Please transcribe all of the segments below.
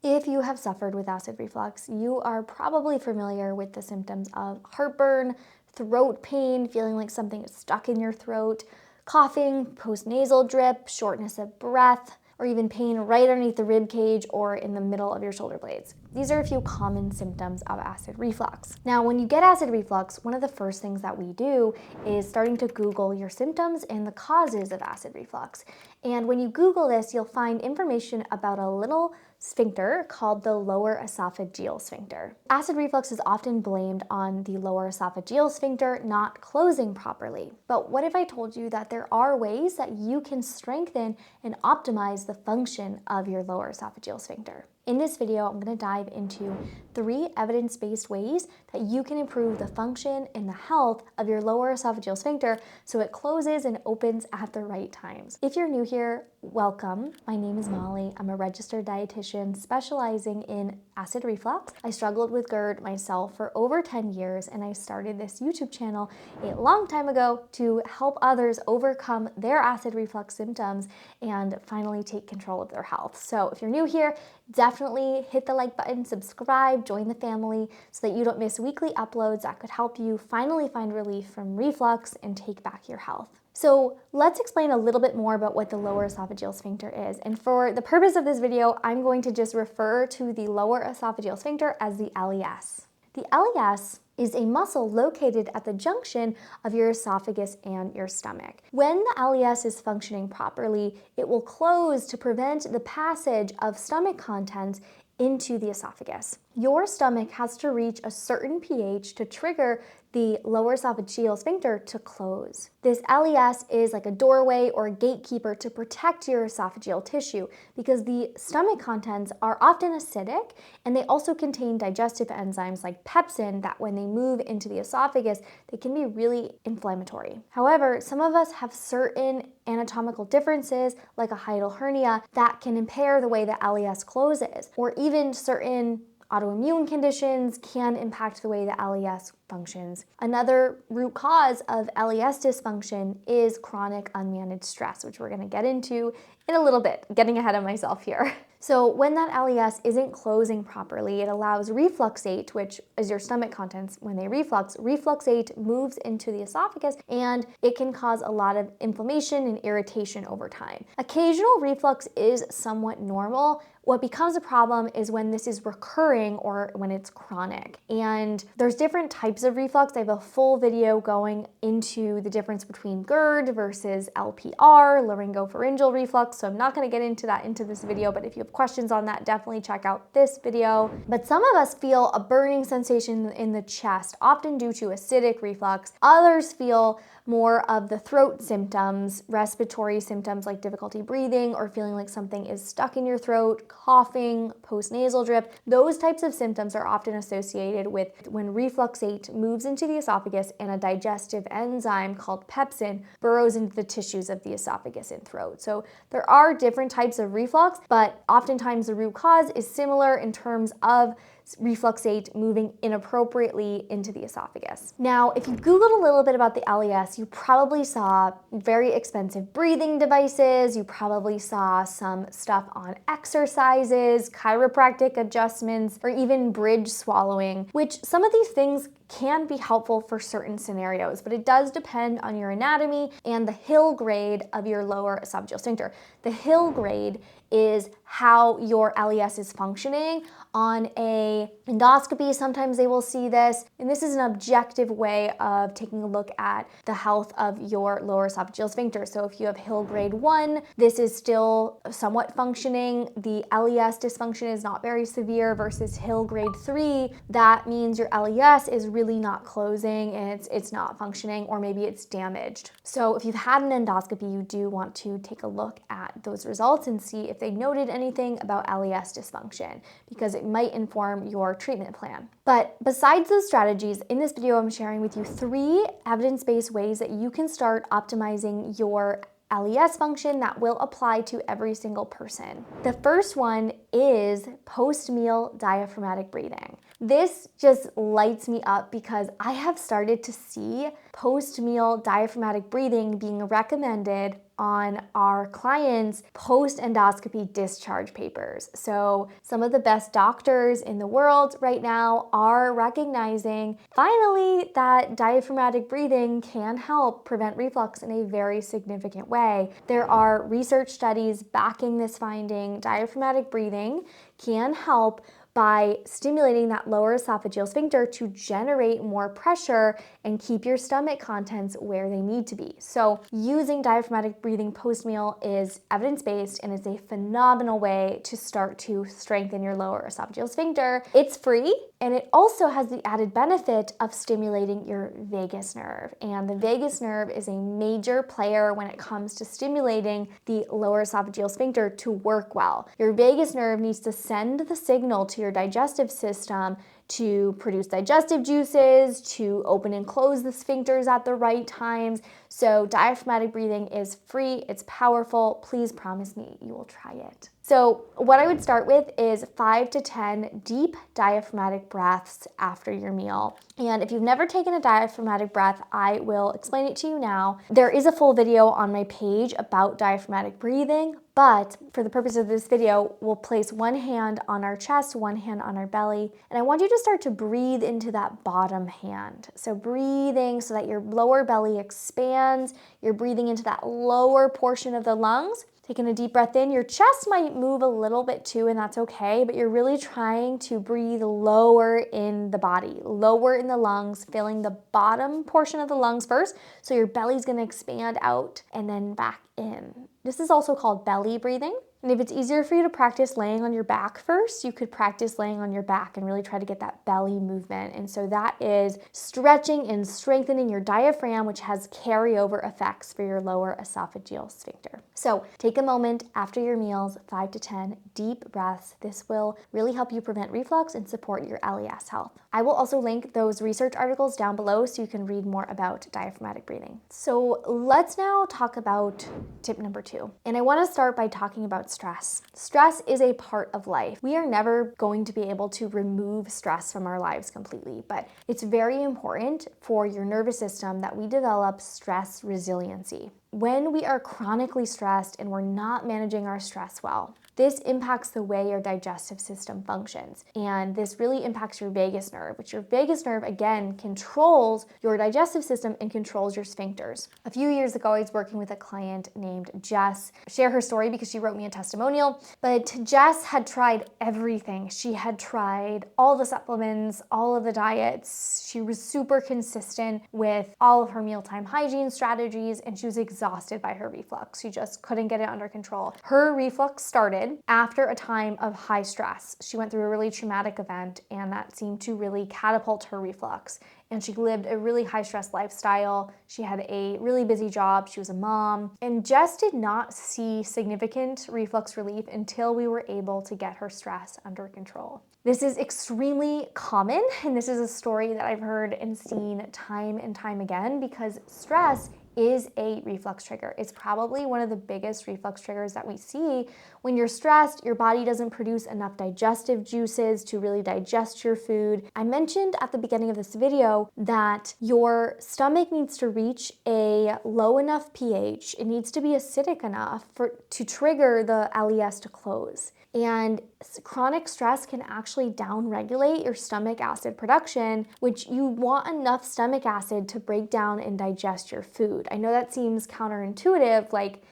If you have suffered with acid reflux, you are probably familiar with the symptoms of heartburn, throat pain, feeling like something is stuck in your throat, coughing, postnasal drip, shortness of breath, or even pain right underneath the rib cage or in the middle of your shoulder blades. These are a few common symptoms of acid reflux. Now, when you get acid reflux, one of the first things that we do is starting to Google your symptoms and the causes of acid reflux. And when you Google this, you'll find information about a little sphincter called the lower esophageal sphincter. Acid reflux is often blamed on the lower esophageal sphincter not closing properly. But what if I told you that there are ways that you can strengthen and optimize the function of your lower esophageal sphincter? In this video, I'm going to dive into 3 evidence-based ways that you can improve the function and the health of your lower esophageal sphincter so it closes and opens at the right times. If you're new here, welcome. My name is Molly. I'm a registered dietitian specializing in acid reflux. I struggled with GERD myself for over 10 years, and I started this YouTube channel a long time ago to help others overcome their acid reflux symptoms and finally take control of their health. So if you're new here, definitely hit the like button, subscribe, join the family so that you don't miss weekly uploads that could help you finally find relief from reflux and take back your health. So let's explain a little bit more about what the lower esophageal sphincter is. And for the purpose of this video, I'm going to just refer to the lower esophageal sphincter as the LES. The LES is a muscle located at the junction of your esophagus and your stomach. When the LES is functioning properly, it will close to prevent the passage of stomach contents into the esophagus. Your stomach has to reach a certain pH to trigger the lower esophageal sphincter to close. This LES is like a doorway or a gatekeeper to protect your esophageal tissue because the stomach contents are often acidic, and they also contain digestive enzymes like pepsin that when they move into the esophagus, they can be really inflammatory. However, some of us have certain anatomical differences like a hiatal hernia that can impair the way the LES closes, or even certain autoimmune conditions can impact the way the LES functions. Another root cause of LES dysfunction is chronic unmanaged stress, which we're going to get into in a little bit, getting ahead of myself here. So when that LES isn't closing properly, it allows refluxate, which is your stomach contents. When they refluxate moves into the esophagus, and it can cause a lot of inflammation and irritation over time. Occasional reflux is somewhat normal. What becomes a problem is when this is recurring or when it's chronic. And there's different types of reflux. I have a full video going into the difference between GERD versus LPR, laryngopharyngeal reflux. So I'm not going to get into that into this video, but if you have questions on that, definitely check out this video. But some of us feel a burning sensation in the chest, often due to acidic reflux. Others feel more of the throat symptoms, respiratory symptoms like difficulty breathing or feeling like something is stuck in your throat, coughing, postnasal drip. Those types of symptoms are often associated with when refluxate moves into the esophagus and a digestive enzyme called pepsin burrows into the tissues of the esophagus and throat. So there are different types of reflux, but oftentimes the root cause is similar in terms of refluxate moving inappropriately into the esophagus. Now, if you Googled a little bit about the LES, you probably saw very expensive breathing devices, you probably saw some stuff on exercises, chiropractic adjustments, or even bridge swallowing, which some of these things can be helpful for certain scenarios, but it does depend on your anatomy and the Hill grade of your lower esophageal sphincter. The Hill grade is how your LES is functioning. On a endoscopy, sometimes they will see this, and this is an objective way of taking a look at the health of your lower esophageal sphincter. So if you have Hill grade 1, this is still somewhat functioning. The LES dysfunction is not very severe versus Hill grade 3. That means your LES is really not closing and it's not functioning, or maybe it's damaged. So if you've had an endoscopy, you do want to take a look at those results and see if they noted anything about LES dysfunction, because it might inform your treatment plan. But besides those strategies, in this video I'm sharing with you 3 evidence-based ways that you can start optimizing your LES function that will apply to every single person. The first one is post-meal diaphragmatic breathing. This just lights me up because I have started to see post-meal diaphragmatic breathing being recommended on our clients' post-endoscopy discharge papers. So some of the best doctors in the world right now are recognizing finally that diaphragmatic breathing can help prevent reflux in a very significant way. There are research studies backing this finding. Diaphragmatic breathing can help by stimulating that lower esophageal sphincter to generate more pressure and keep your stomach contents where they need to be. So using diaphragmatic breathing post-meal is evidence-based and is a phenomenal way to start to strengthen your lower esophageal sphincter. It's free, and it also has the added benefit of stimulating your vagus nerve. And the vagus nerve is a major player when it comes to stimulating the lower esophageal sphincter to work well. Your vagus nerve needs to send the signal to your digestive system to produce digestive juices, to open and close the sphincters at the right times. So diaphragmatic breathing is free, it's powerful. Please promise me you will try it. So what I would start with is 5 to 10 deep diaphragmatic breaths after your meal. And if you've never taken a diaphragmatic breath, I will explain it to you now. There is a full video on my page about diaphragmatic breathing, but for the purpose of this video, we'll place one hand on our chest, one hand on our belly, and I want you to start to breathe into that bottom hand. So breathing so that your lower belly expands, you're breathing into that lower portion of the lungs. Taking a deep breath in, your chest might move a little bit too, and that's okay, but you're really trying to breathe lower in the body, lower in the lungs, filling the bottom portion of the lungs first, so your belly's gonna expand out and then back in. This is also called belly breathing. And if it's easier for you to practice laying on your back first, you could practice laying on your back and really try to get that belly movement. And so that is stretching and strengthening your diaphragm, which has carryover effects for your lower esophageal sphincter. So take a moment after your meals, 5 to 10 deep breaths. This will really help you prevent reflux and support your LES health. I will also link those research articles down below so you can read more about diaphragmatic breathing. So let's now talk about tip number 2. And I want to start by talking about stress. Stress is a part of life. We are never going to be able to remove stress from our lives completely, but it's very important for your nervous system that we develop stress resiliency. When we are chronically stressed and we're not managing our stress well, this impacts the way your digestive system functions. And this really impacts your vagus nerve, which your vagus nerve, again, controls your digestive system and controls your sphincters. A few years ago, I was working with a client named Jess. I'll share her story because she wrote me a testimonial. But Jess had tried everything. She had tried all the supplements, all of the diets. She was super consistent with all of her mealtime hygiene strategies, and she was exhausted by her reflux. She just couldn't get it under control. Her reflux started after a time of high stress. She went through a really traumatic event, and that seemed to really catapult her reflux. And she lived a really high stress lifestyle. She had a really busy job. She was a mom. And Jess did not see significant reflux relief until we were able to get her stress under control. This is extremely common, and this is a story that I've heard and seen time and time again because stress is a reflux trigger. It's probably one of the biggest reflux triggers that we see. When you're stressed, your body doesn't produce enough digestive juices to really digest your food. I mentioned at the beginning of this video that your stomach needs to reach a low enough pH. It needs to be acidic enough to trigger the LES to close. And chronic stress can actually downregulate your stomach acid production, which you want enough stomach acid to break down and digest your food. I know that seems counterintuitive, like,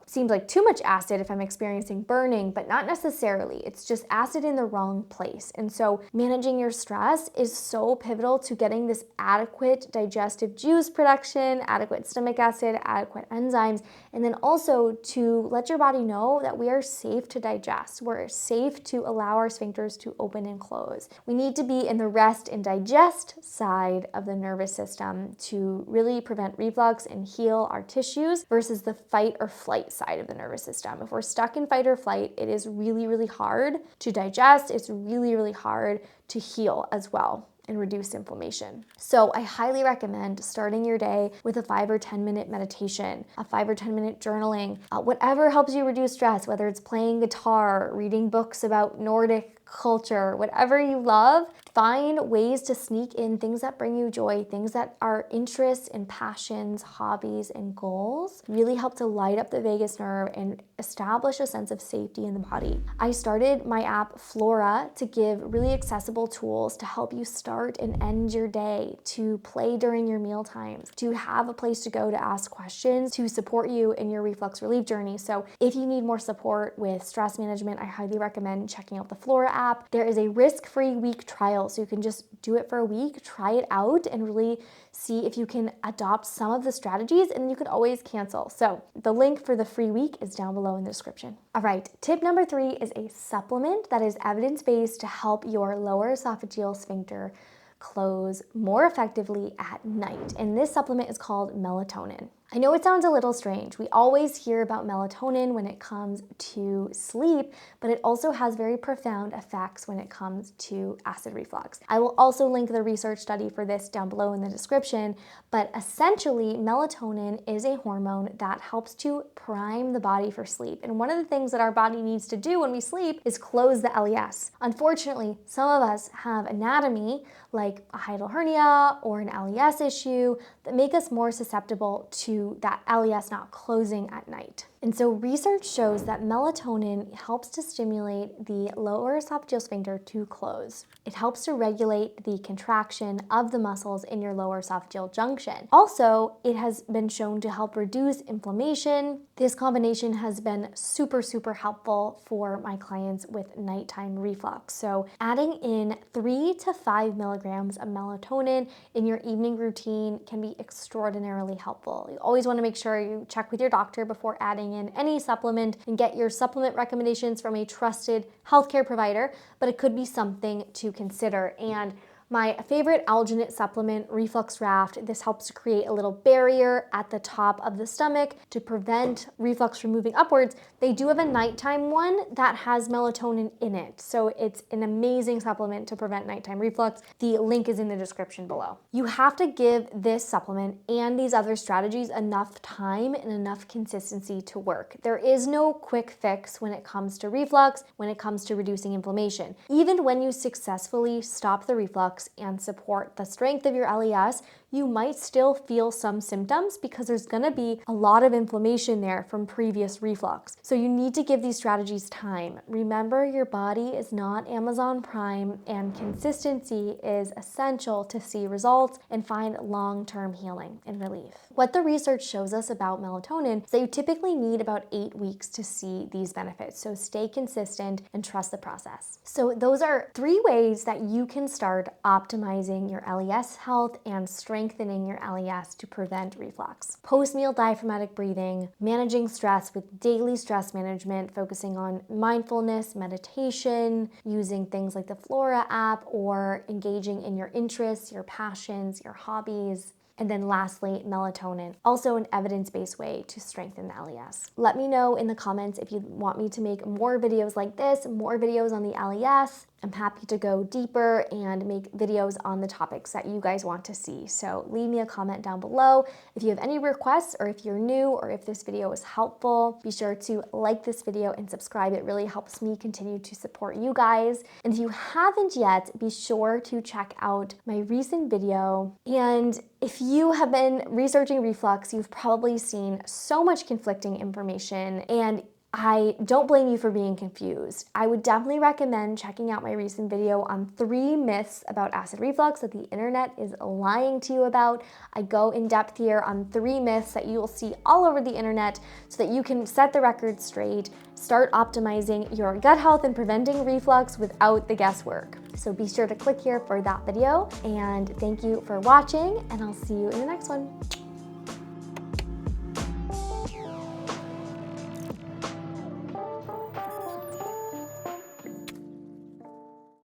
seems like too much acid if I'm experiencing burning, but not necessarily. It's just acid in the wrong place. And so managing your stress is so pivotal to getting this adequate digestive juice production, adequate stomach acid, adequate enzymes, and then also to let your body know that we are safe to digest. We're safe to allow our sphincters to open and close. We need to be in the rest and digest side of the nervous system to really prevent reflux and heal our tissues versus the fight or flight side of the nervous system. If we're stuck in fight or flight, it is really, really hard to digest. It's really, really hard to heal as well and reduce inflammation. So I highly recommend starting your day with a 5 or 10 minute meditation, a 5 or 10 minute journaling, whatever helps you reduce stress, whether it's playing guitar, reading books about Nordic culture, whatever you love. Find ways to sneak in things that bring you joy, things that are interests and passions, hobbies, and goals. Really help to light up the vagus nerve and establish a sense of safety in the body. I started my app Flora to give really accessible tools to help you start and end your day, to play during your meal times, to have a place to go to ask questions, to support you in your reflux relief journey. So if you need more support with stress management, I highly recommend checking out the Flora app. There is a risk-free week trial, so you can just do it for a week, try it out, and really see if you can adopt some of the strategies, and you can always cancel. So the link for the free week is down below in the description. All right, tip number 3 is a supplement that is evidence-based to help your lower esophageal sphincter close more effectively at night. And this supplement is called melatonin. I know it sounds a little strange. We always hear about melatonin when it comes to sleep, but it also has very profound effects when it comes to acid reflux. I will also link the research study for this down below in the description, but essentially melatonin is a hormone that helps to prime the body for sleep. And one of the things that our body needs to do when we sleep is close the LES. Unfortunately, some of us have anatomy like a hiatal hernia or an LES issue that make us more susceptible to that LES not closing at night. And so research shows that melatonin helps to stimulate the lower esophageal sphincter to close. It helps to regulate the contraction of the muscles in your lower esophageal junction. Also, it has been shown to help reduce inflammation. This combination has been super, super helpful for my clients with nighttime reflux. So adding in 3 to 5 milligrams of melatonin in your evening routine can be extraordinarily helpful. You always want to make sure you check with your doctor before adding in any supplement and get your supplement recommendations from a trusted healthcare provider, but it could be something to consider. And my favorite alginate supplement, Reflux Raft, this helps to create a little barrier at the top of the stomach to prevent reflux from moving upwards. They do have a nighttime one that has melatonin in it, so it's an amazing supplement to prevent nighttime reflux. The link is in the description below. You have to give this supplement and these other strategies enough time and enough consistency to work. There is no quick fix when it comes to reflux, when it comes to reducing inflammation. Even when you successfully stop the reflux and support the strength of your LES, you might still feel some symptoms because there's gonna be a lot of inflammation there from previous reflux. So you need to give these strategies time. Remember, your body is not Amazon Prime, and consistency is essential to see results and find long-term healing and relief. What the research shows us about melatonin is that you typically need about 8 weeks to see these benefits. So stay consistent and trust the process. So those are 3 ways that you can start optimizing your LES health and strengthening your LES to prevent reflux. Post-meal diaphragmatic breathing, managing stress with daily stress management, focusing on mindfulness, meditation, using things like the Flora app, or engaging in your interests, your passions, your hobbies. And then lastly, melatonin, also an evidence-based way to strengthen the LES. Let me know in the comments if you want me to make more videos like this, more videos on the LES. I'm happy to go deeper and make videos on the topics that you guys want to see. So leave me a comment down below if you have any requests, or if you're new, or if this video was helpful. Be sure to like this video and subscribe. It really helps me continue to support you guys. And if you haven't yet, be sure to check out my recent video. And if you have been researching reflux, you've probably seen so much conflicting information, and I don't blame you for being confused. I would definitely recommend checking out my recent video on 3 myths about acid reflux that the internet is lying to you about. I go in depth here on 3 myths that you will see all over the internet so that you can set the record straight, start optimizing your gut health and preventing reflux without the guesswork. So be sure to click here for that video, and thank you for watching, and I'll see you in the next one.